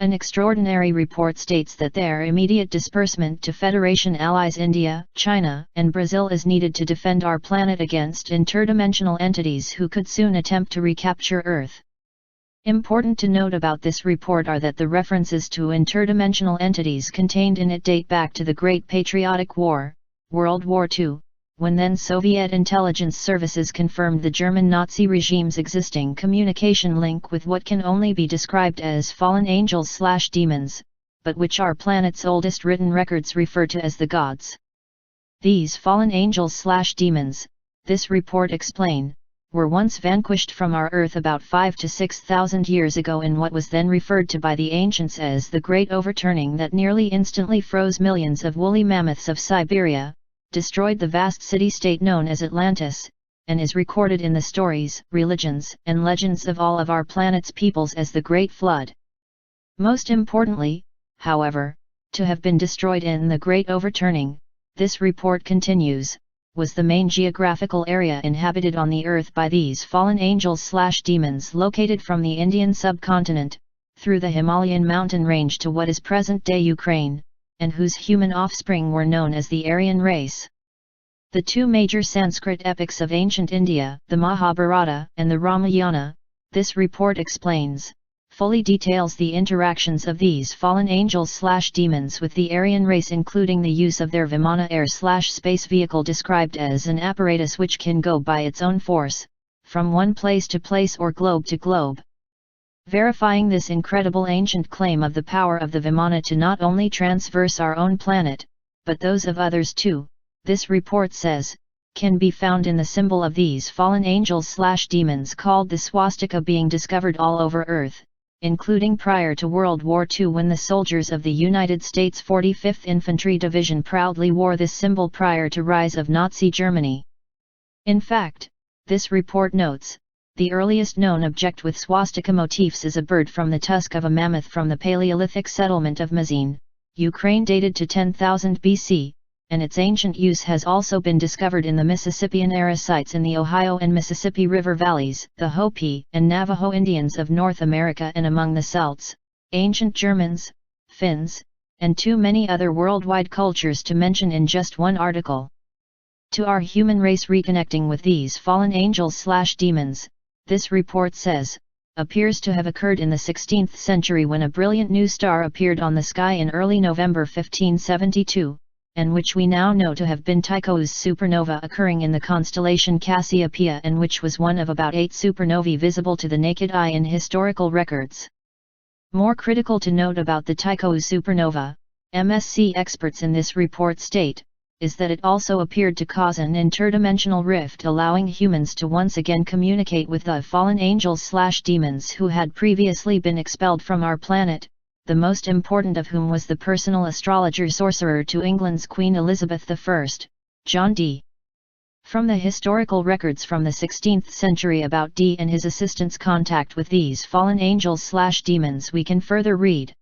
An extraordinary report states that their immediate disbursement to Federation allies India, China, and Brazil is needed to defend our planet against interdimensional entities who could soon attempt to recapture Earth. Important to note about this report are that the references to interdimensional entities contained in it date back to the Great Patriotic War, World War II, when then Soviet intelligence services confirmed the German Nazi regime's existing communication link with what can only be described as fallen angels/demons, but which our planet's oldest written records refer to as the gods. These fallen angels/demons, this report explain, were once vanquished from our Earth about 5,000 to 6,000 years ago in what was then referred to by the ancients as the Great Overturning that nearly instantly froze millions of woolly mammoths of Siberia, destroyed the vast city-state known as Atlantis, and is recorded in the stories, religions, and legends of all of our planet's peoples as the Great Flood. Most importantly, however, to have been destroyed in the Great Overturning, this report continues, was the main geographical area inhabited on the Earth by these fallen angels/demons located from the Indian subcontinent, through the Himalayan mountain range to what is present-day Ukraine, and whose human offspring were known as the Aryan race. The two major Sanskrit epics of ancient India, the Mahabharata and the Ramayana, this report explains, fully details the interactions of these fallen angels/demons with the Aryan race, including the use of their Vimana air/space vehicle described as an apparatus which can go by its own force, from one place to place or globe to globe. Verifying this incredible ancient claim of the power of the Vimana to not only traverse our own planet, but those of others too, this report says, can be found in the symbol of these fallen angels/demons called the swastika being discovered all over Earth, including prior to World War II when the soldiers of the United States 45th Infantry Division proudly wore this symbol prior to rise of Nazi Germany. In fact, this report notes, the earliest known object with swastika motifs is a bird from the tusk of a mammoth from the Paleolithic settlement of Mazin, Ukraine dated to 10,000 BC, and its ancient use has also been discovered in the Mississippian-era sites in the Ohio and Mississippi River valleys, the Hopi and Navajo Indians of North America, and among the Celts, ancient Germans, Finns, and too many other worldwide cultures to mention in just one article. To our human race reconnecting with these fallen angels/demons, this report says, appears to have occurred in the 16th century when a brilliant new star appeared on the sky in early November 1572, and which we now know to have been Tycho's supernova occurring in the constellation Cassiopeia, and which was one of about 8 supernovae visible to the naked eye in historical records. More critical to note about the Tycho supernova, MSC experts in this report state, is that it also appeared to cause an interdimensional rift, allowing humans to once again communicate with the fallen angels/demons who had previously been expelled from our planet, the most important of whom was the personal astrologer-sorcerer to England's Queen Elizabeth I, John Dee. From the historical records from the 16th century about Dee and his assistants' contact with these fallen angels/demons we can further read.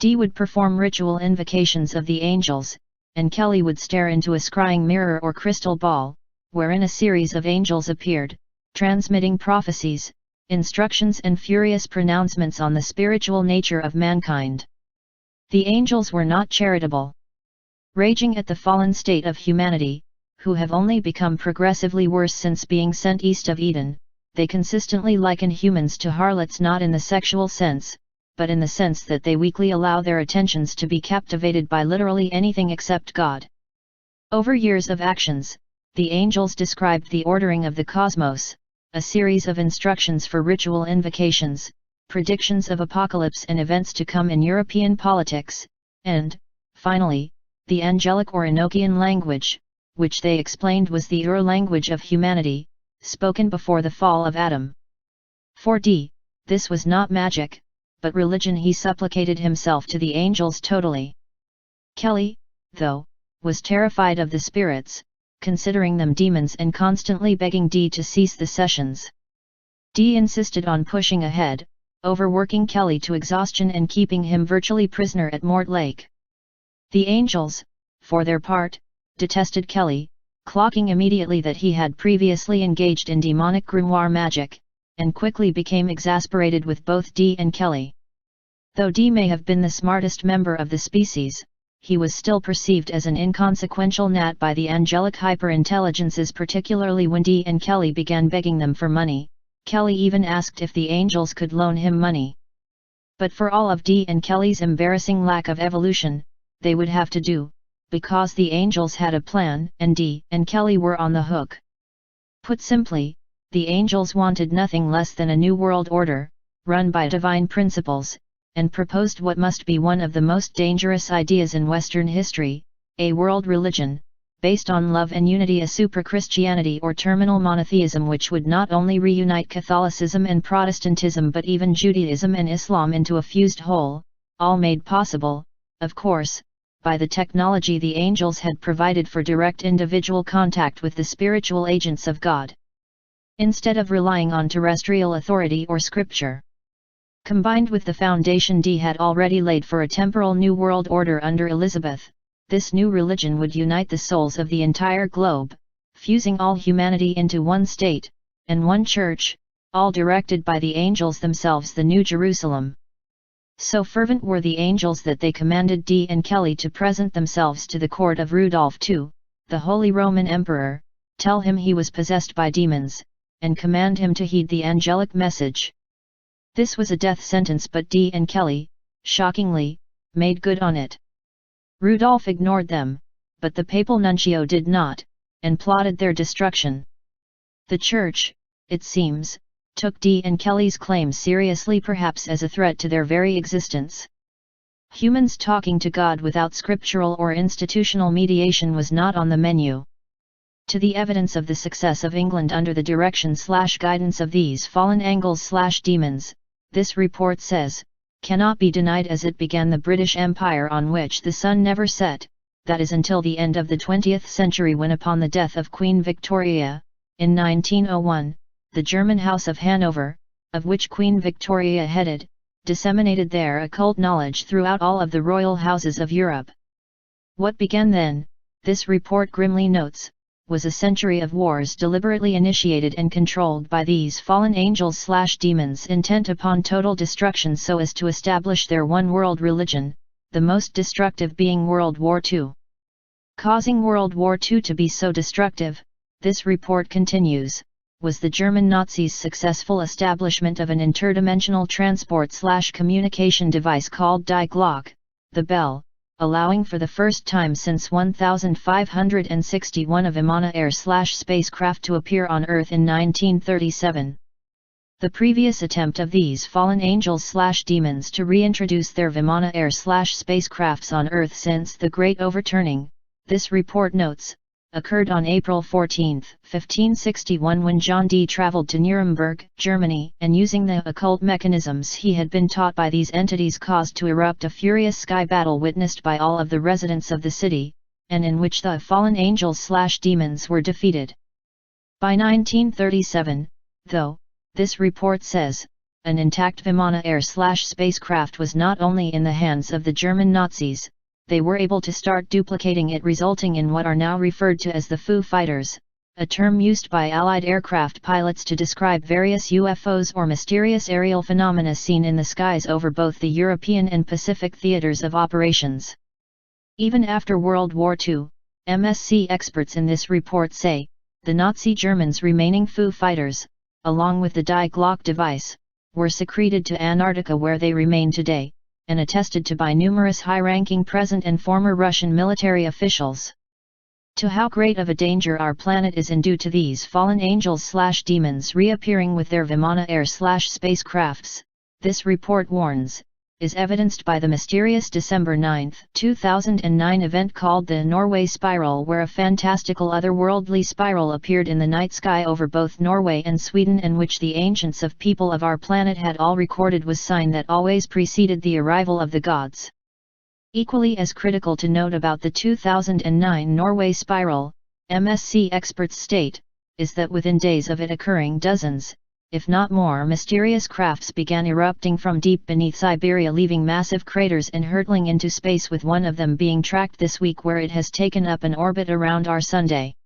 Dee would perform ritual invocations of the angels, and Kelly would stare into a scrying mirror or crystal ball, wherein a series of angels appeared, transmitting prophecies, instructions and furious pronouncements on the spiritual nature of mankind. The angels were not charitable. Raging at the fallen state of humanity, who have only become progressively worse since being sent east of Eden, they consistently liken humans to harlots, not in the sexual sense, but in the sense that they weakly allow their attentions to be captivated by literally anything except God. Over years of actions, the angels described the ordering of the cosmos, a series of instructions for ritual invocations, predictions of apocalypse and events to come in European politics, and, finally, the angelic or Enochian language, which they explained was the language of humanity, spoken before the fall of Adam. For Dee, this was not magic, but religion. He supplicated himself to the angels totally. Kelly, though, was terrified of the spirits, considering them demons and constantly begging Dee to cease the sessions. Dee insisted on pushing ahead, overworking Kelly to exhaustion and keeping him virtually prisoner at Morte Lake. The angels, for their part, detested Kelly, clocking immediately that he had previously engaged in demonic grimoire magic, and quickly became exasperated with both Dee and Kelly. Though D may have been the smartest member of the species, he was still perceived as an inconsequential gnat by the angelic hyperintelligences, particularly when D and Kelly began begging them for money. Kelly even asked if the angels could loan him money. But for all of D and Kelly's embarrassing lack of evolution, they would have to do, because the angels had a plan and D and Kelly were on the hook. Put simply, the angels wanted nothing less than a new world order, run by divine principles, and proposed what must be one of the most dangerous ideas in Western history, a world religion, based on love and unity, a super-Christianity or terminal monotheism which would not only reunite Catholicism and Protestantism but even Judaism and Islam into a fused whole, all made possible, of course, by the technology the angels had provided for direct individual contact with the spiritual agents of God, instead of relying on terrestrial authority or scripture. Combined with the foundation D had already laid for a temporal new world order under Elizabeth, this new religion would unite the souls of the entire globe, fusing all humanity into one state, and one church, all directed by the angels themselves, the New Jerusalem. So fervent were the angels that they commanded D and Kelly to present themselves to the court of Rudolph II, the Holy Roman Emperor, tell him he was possessed by demons, and command him to heed the angelic message. This was a death sentence, but D and Kelly, shockingly, made good on it. Rudolph ignored them, but the papal nuncio did not, and plotted their destruction. The Church, it seems, took D and Kelly's claims seriously, perhaps as a threat to their very existence. Humans talking to God without scriptural or institutional mediation was not on the menu. To the evidence of the success of England under the direction/guidance of these fallen angels/demons, this report says, cannot be denied as it began the British Empire on which the sun never set, that is until the end of the 20th century, when upon the death of Queen Victoria, in 1901, the German House of Hanover, of which Queen Victoria headed, disseminated their occult knowledge throughout all of the royal houses of Europe. What began then, this report grimly notes, was a century of wars deliberately initiated and controlled by these fallen angels/demons, intent upon total destruction so as to establish their one world religion, the most destructive being World War II. Causing World War II to be so destructive, this report continues, was the German Nazis' successful establishment of an interdimensional transport/communication device called Die Glocke, the bell, allowing for the first time since 1561 a Vimana air/spacecraft to appear on Earth in 1937. The previous attempt of these fallen angels/demons to reintroduce their Vimana air/spacecrafts on Earth since the Great Overturning, this report notes, occurred on April 14, 1561, when John Dee traveled to Nuremberg, Germany, and using the occult mechanisms he had been taught by these entities caused to erupt a furious sky battle witnessed by all of the residents of the city, and in which the fallen angels/demons were defeated. By 1937, though, this report says, an intact Vimana air/spacecraft was not only in the hands of the German Nazis, they were able to start duplicating it, resulting in what are now referred to as the Foo Fighters, a term used by Allied aircraft pilots to describe various UFOs or mysterious aerial phenomena seen in the skies over both the European and Pacific theaters of operations. Even after World War II, MSC experts in this report say, the Nazi Germans' remaining Foo Fighters, along with the Die Glocke device, were secreted to Antarctica, where they remain today, and attested to by numerous high-ranking present and former Russian military officials. To how great of a danger our planet is in due to these fallen angels/demons reappearing with their Vimana air/spacecrafts, this report warns, is evidenced by the mysterious December 9, 2009 event called the Norway Spiral, where a fantastical otherworldly spiral appeared in the night sky over both Norway and Sweden, and which the ancients of people of our planet had all recorded was sign that always preceded the arrival of the gods. Equally as critical to note about the 2009 Norway Spiral, MSC experts state, is that within days of it occurring, dozens, if not more, mysterious crafts began erupting from deep beneath Siberia, leaving massive craters and hurtling into space, with one of them being tracked this week where it has taken up an orbit around our Sunday.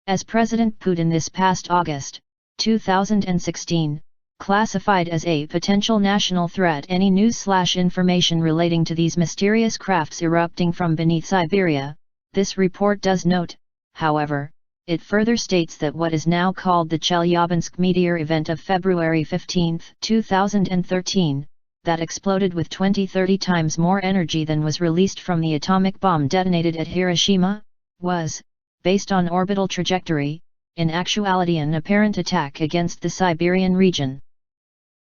As President Putin this past August, 2016, classified as a potential national threat. Any news/information relating to these mysterious crafts erupting from beneath Siberia, this report does note, however. It further states that what is now called the Chelyabinsk meteor event of February 15, 2013, that exploded with 20-30 times more energy than was released from the atomic bomb detonated at Hiroshima, was, based on orbital trajectory, in actuality an apparent attack against the Siberian region.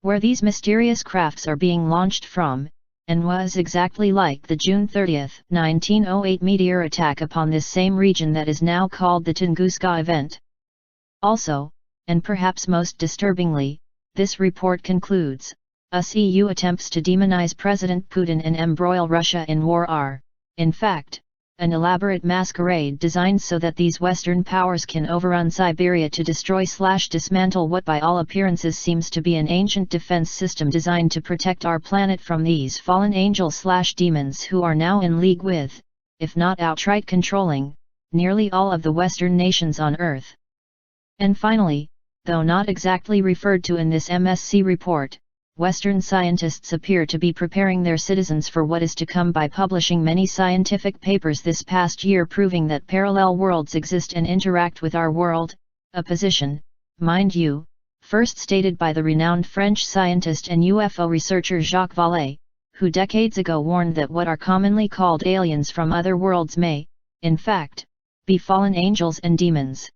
Where these mysterious crafts are being launched from, and was exactly like the June 30, 1908 meteor attack upon this same region that is now called the Tunguska event. Also, and perhaps most disturbingly, this report concludes, EU attempts to demonize President Putin and embroil Russia in war are, in fact, an elaborate masquerade designed so that these Western powers can overrun Siberia to destroy/dismantle what by all appearances seems to be an ancient defense system designed to protect our planet from these fallen angels/demons who are now in league with, if not outright controlling, nearly all of the Western nations on Earth. And finally, though not exactly referred to in this MSC report, Western scientists appear to be preparing their citizens for what is to come by publishing many scientific papers this past year proving that parallel worlds exist and interact with our world, a position, mind you, first stated by the renowned French scientist and UFO researcher Jacques Vallée, who decades ago warned that what are commonly called aliens from other worlds may, in fact, be fallen angels and demons.